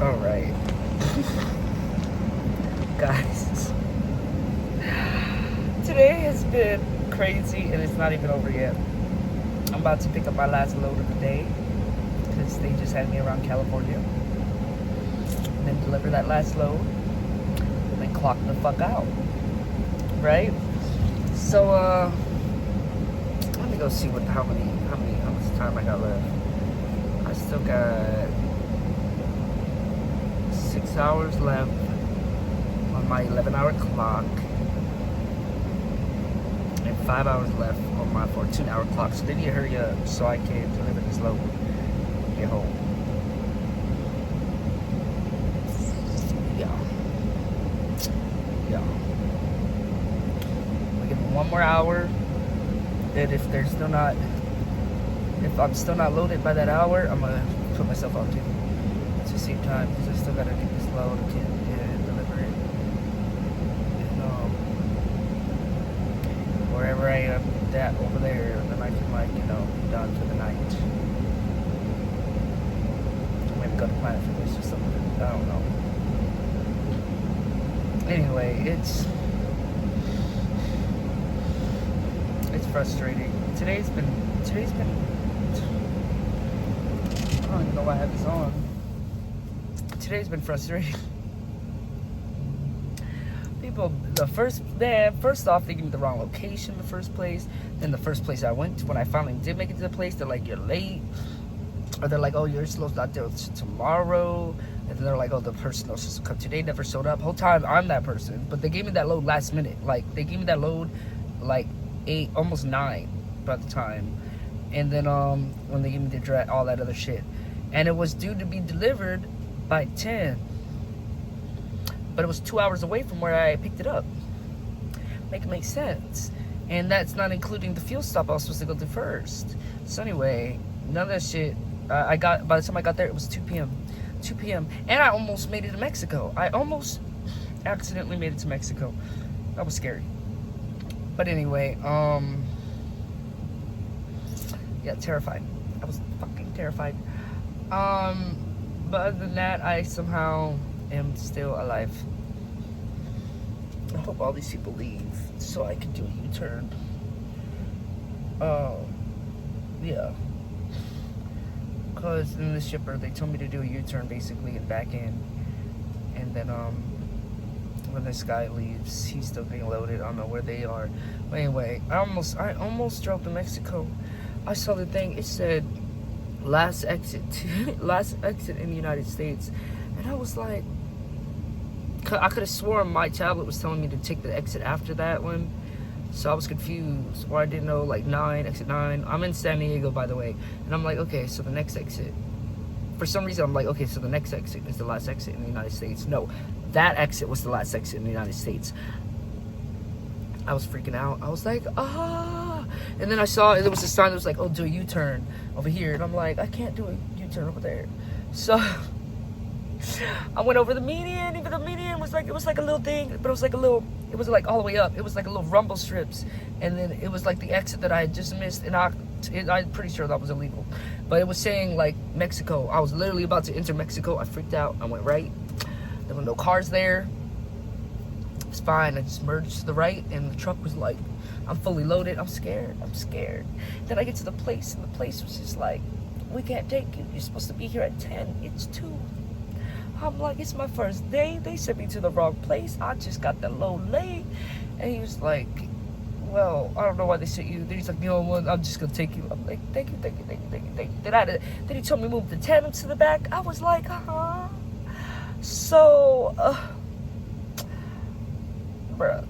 All right, guys. Today has been crazy, and it's not even over yet. I'm about to pick up my last load of the day because they just had me around California, and then deliver that last load, and then clock the fuck out. Right? So, let me go see how much time I got left. I still got 6 hours left on my 11-hour clock, and 5 hours left on my 14-hour clock. So they need to hurry up so I can deliver this load and get home. Yeah. I give them 1 more hour. And if I'm still not loaded by that hour, I'm gonna put myself on duty to save time because I still gotta get this load and deliver it. And wherever I am at over there, then I can be done for the night. Maybe go to Planet Fitness or something. I don't know. Anyway, it's frustrating. Today's been I don't even know why I have this on. Today's been frustrating. People, first off, they gave me the wrong location in the first place. Then the first place I went to, when I finally did make it to the place, they're like, you're late. Or they're like, oh, your slow's not there tomorrow. And then they're like, oh, the person that was supposed to come today never showed up. Whole time, I'm that person. But they gave me that load last minute. Like, they gave me that load, like, 8, almost 9 by the time. And then, when they gave me the address, all that other shit. And it was due to be delivered by 10. But it was 2 hours away from where I picked it up. Make it make sense. And that's not including the fuel stop I was supposed to go to first. So anyway, none of that shit. By the time I got there, it was 2 p.m. 2 p.m. And I almost made it to Mexico. I almost accidentally made it to Mexico. That was scary. But anyway, yeah, terrified. I was fucking terrified. But other than that, I somehow am still alive. I hope all these people leave so I can do a U-turn. Yeah. Because in the shipper, they told me to do a U-turn basically and back in. And then, when this guy leaves, he's still being loaded. I don't know where they are. But anyway, I almost drove to Mexico. I saw the thing. It said last exit in the United States, and I was like, I could have sworn my tablet was telling me to take the exit after that one. So I was confused, or I didn't know, like exit 9. I'm in San Diego, by the way, and I'm like, okay, so the next exit. For some reason, I'm like, okay, so the next exit is the last exit in the United States. No, that exit was the last exit in the United States. I was freaking out. I was like, ah. And then I saw there was a sign that was like, oh, do a U-turn over here. And I'm like, I can't do a U-turn over there. So I went over the median. Even the median was like, it was like a little thing, but it was like all the way up. It was like a little rumble strips. And then it was like the exit that I had just missed. And I'm pretty sure that was illegal. But it was saying like Mexico. I was literally about to enter Mexico. I freaked out. I went right. There were no cars there. It's fine. I just merged to the right, and the truck was like, I'm fully loaded. I'm scared. Then I get to the place, and the place was just like, we can't take you. You're supposed to be here at 10. It's 2. I'm like, it's my first day. They sent me to the wrong place. I just got the load late. And he was like, well, I don't know why they sent you. Then he's like, you know what, I'm just going to take you. I'm like, thank you. Then he told me to move the tandem to the back. I was like, huh? So, bruh,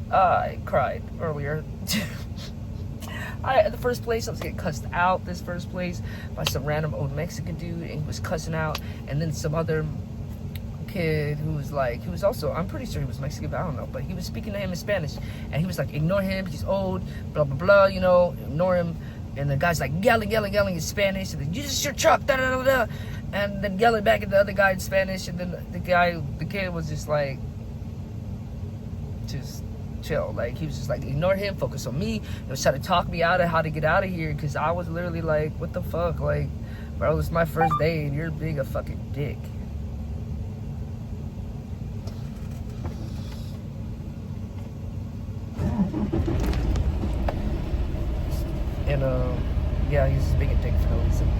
I cried earlier. The first place, I was getting cussed out this first place by some random old Mexican dude, and he was cussing out, and then some other kid who was like, he was also, I'm pretty sure he was Mexican, but I don't know, but he was speaking to him in Spanish, and he was like, ignore him, he's old, blah, blah, blah, ignore him, and the guy's like yelling in Spanish, and then, you just your truck, da, da, da, da, and then yelling back at the other guy in Spanish, and then the kid was just like, just chill. Like, he was just like, ignore him, focus on me. He was trying to talk me out of how to get out of here, because I was literally like, what the fuck? Like, bro, it's my first day, and you're being a fucking dick. Yeah, he was just being a dick for no reason.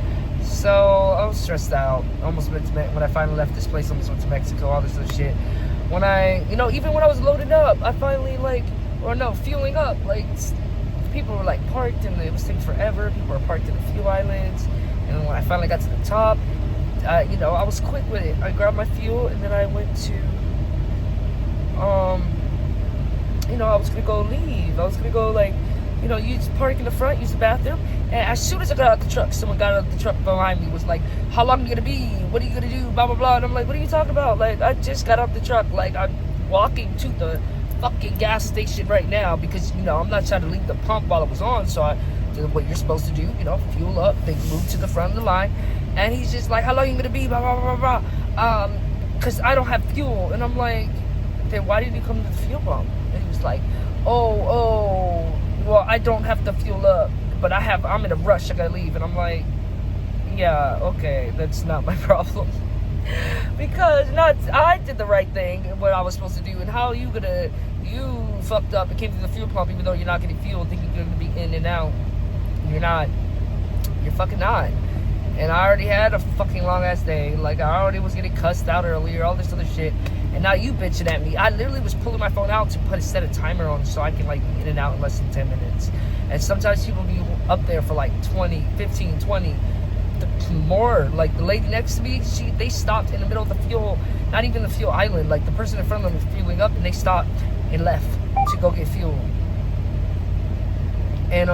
So I was stressed out. Almost went to when I finally left this place. Almost went to Mexico. All this other shit. When I, even when I was loaded up, I finally fueling up. Like people were like parked, and it was taking forever. People were parked in the fuel islands. And when I finally got to the top, I was quick with it. I grabbed my fuel, and then I went to, I was gonna go leave. I was gonna go you just park in the front, use the bathroom. And as soon as I got out the truck, someone got out of the truck behind me, was like, how long are you gonna be? What are you gonna do? Blah, blah, blah. And I'm like, what are you talking about? Like, I just got out the truck. Like, I'm walking to the fucking gas station right now because, I'm not trying to leave the pump while it was on. So I did what you're supposed to do, fuel up, then move to the front of the line. And he's just like, how long are you gonna be? Blah, blah, blah, blah. Because I don't have fuel. And I'm like, then why didn't you come to the fuel pump? And he was like, oh, well, I don't have to fuel up, but I'm in a rush, I gotta leave. And I'm like, yeah, okay, that's not my problem. Because I did the right thing, what I was supposed to do. And how are you fucked up and came to the fuel pump even though you're not getting fuel, thinking you're gonna be in and out. You're not. You're fucking not. And I already had a fucking long ass day. Like, I already was getting cussed out earlier, all this other shit. And now you bitching at me. I literally was pulling my phone out to set a timer on so I can be in and out in less than 10 minutes. And sometimes people be up there for 15, 20, more. Like the lady next to me, they stopped in the middle of the fuel, not even the fuel island. Like the person in front of them was fueling up and they stopped and left to go get fuel. And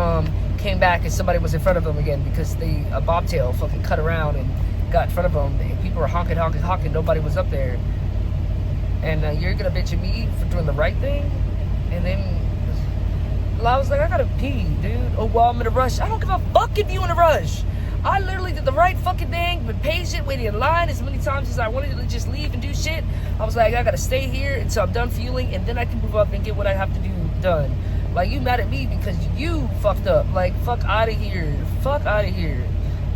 came back and somebody was in front of them again because a bobtail fucking cut around and got in front of them. And people were honking. Nobody was up there. And you're gonna bitch at me for doing the right thing? And then I was like, I gotta pee, dude. Oh, well, I'm in a rush. I don't give a fuck if you in a rush. I literally did the right fucking thing, been patient, waiting in line as many times as I wanted to just leave and do shit. I was like, I gotta stay here until I'm done fueling, and then I can move up and get what I have to do done. Like, you mad at me because you fucked up. Like, fuck out of here. Fuck out of here.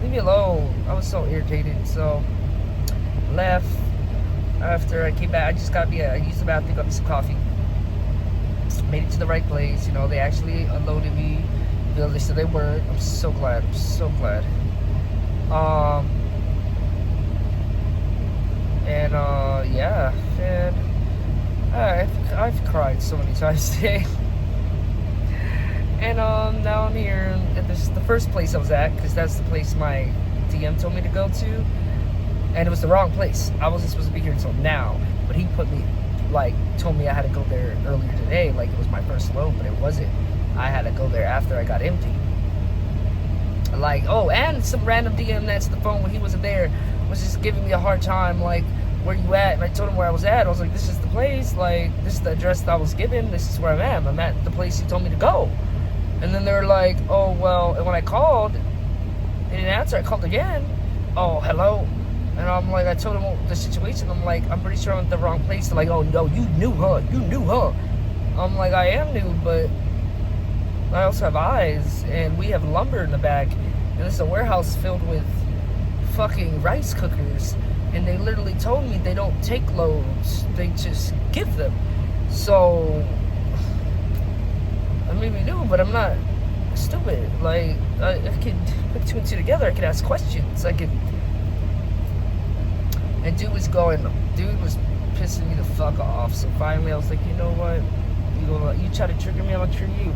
Leave me alone. I was so irritated. So, left. After I came back, I used the bathroom, got me some coffee. Made it to the right place. They actually unloaded me. They said they weren't. I'm so glad. Yeah, man. I've cried so many times today. And now I'm here. And this is the first place I was at because that's the place my DM told me to go to. And it was the wrong place. I wasn't supposed to be here until now. But he told me I had to go there earlier today. Like, it was my first load, but it wasn't. I had to go there after I got empty. And some random DM that's the phone when he wasn't there was just giving me a hard time, like, where you at? And I told him where I was at. I was like, this is the place. Like, this is the address that I was given. This is where I am. I'm at the place he told me to go. And then they were like, oh, well, and when I called, they didn't answer. I called again. Oh, hello. And I'm like, I told him the situation. I'm like, I'm pretty sure I'm at the wrong place. They're like, oh, no, you knew her. I'm like, I am new, but I also have eyes. And we have lumber in the back. And this is a warehouse filled with fucking rice cookers. And they literally told me they don't take loads. They just give them. So, I may be new, but I'm not stupid. Like, I could put two and two together. I could ask questions. And dude was pissing me the fuck off. So finally I was like, you know what? You try to trigger me, I'm gonna trigger you.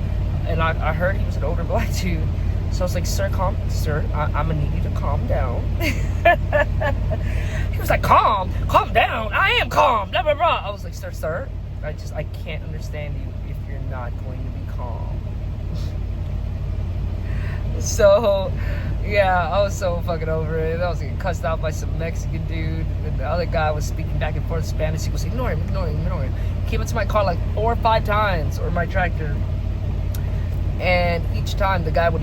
And I heard he was an older black dude. So I was like, sir, I'm gonna need you to calm down. He was like, calm down. I am calm, blah, blah, blah. I was like, sir, I can't understand you if you're not going to be calm. So, yeah, I was so fucking over it. I was getting cussed out by some Mexican dude. And the other guy was speaking back and forth Spanish. He was like, ignore him. Came up to my car like 4 or 5 times, or my tractor. And each time the guy would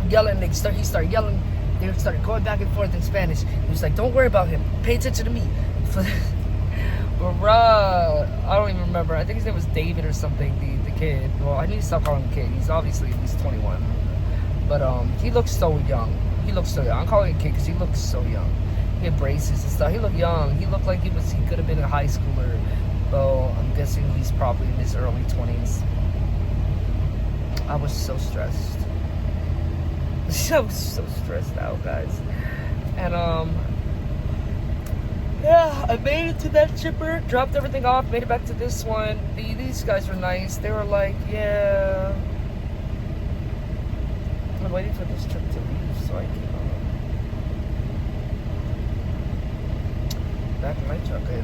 yelling. He started yelling. They started going back and forth in Spanish. He was like, don't worry about him. Pay attention to me. I don't even remember. I think his name was David or something, the kid. Well, I need to stop calling him kid. He's obviously at least 21. But he looks so young. I'm calling him kid because he looks so young. He had braces and stuff. He looked young. He looked like he could have been a high schooler. Though I'm guessing he's probably in his early 20s. I was so stressed. I was so stressed out, guys. And yeah, I made it to that chipper, dropped everything off, made it back to this one. These guys were nice. They were like, yeah, I'm waiting for this trip to leave so I can back in my truck in.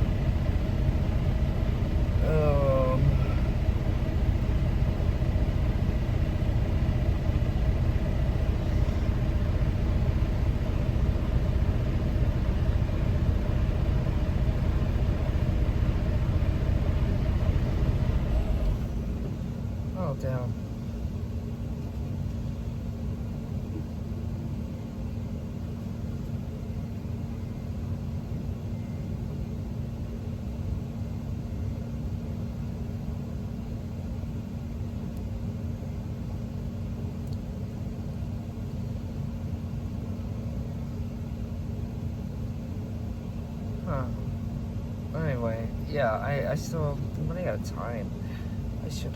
Oh, damn. Huh. Anyway, yeah, I still, I'm running out of time. I should,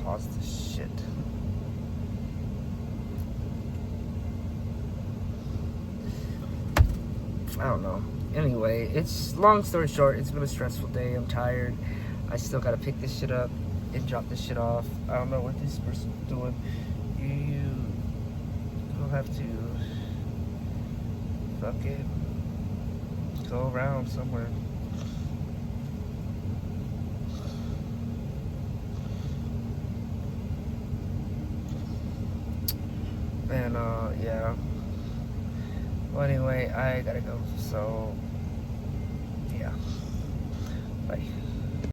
pause this shit. I don't know. Anyway, it's, long story short, it's been a stressful day. I'm tired. I still gotta pick this shit up and drop this shit off. I don't know what this person's doing. You'll have to fucking go around somewhere. And yeah. Well, anyway, I gotta go. So yeah. Bye.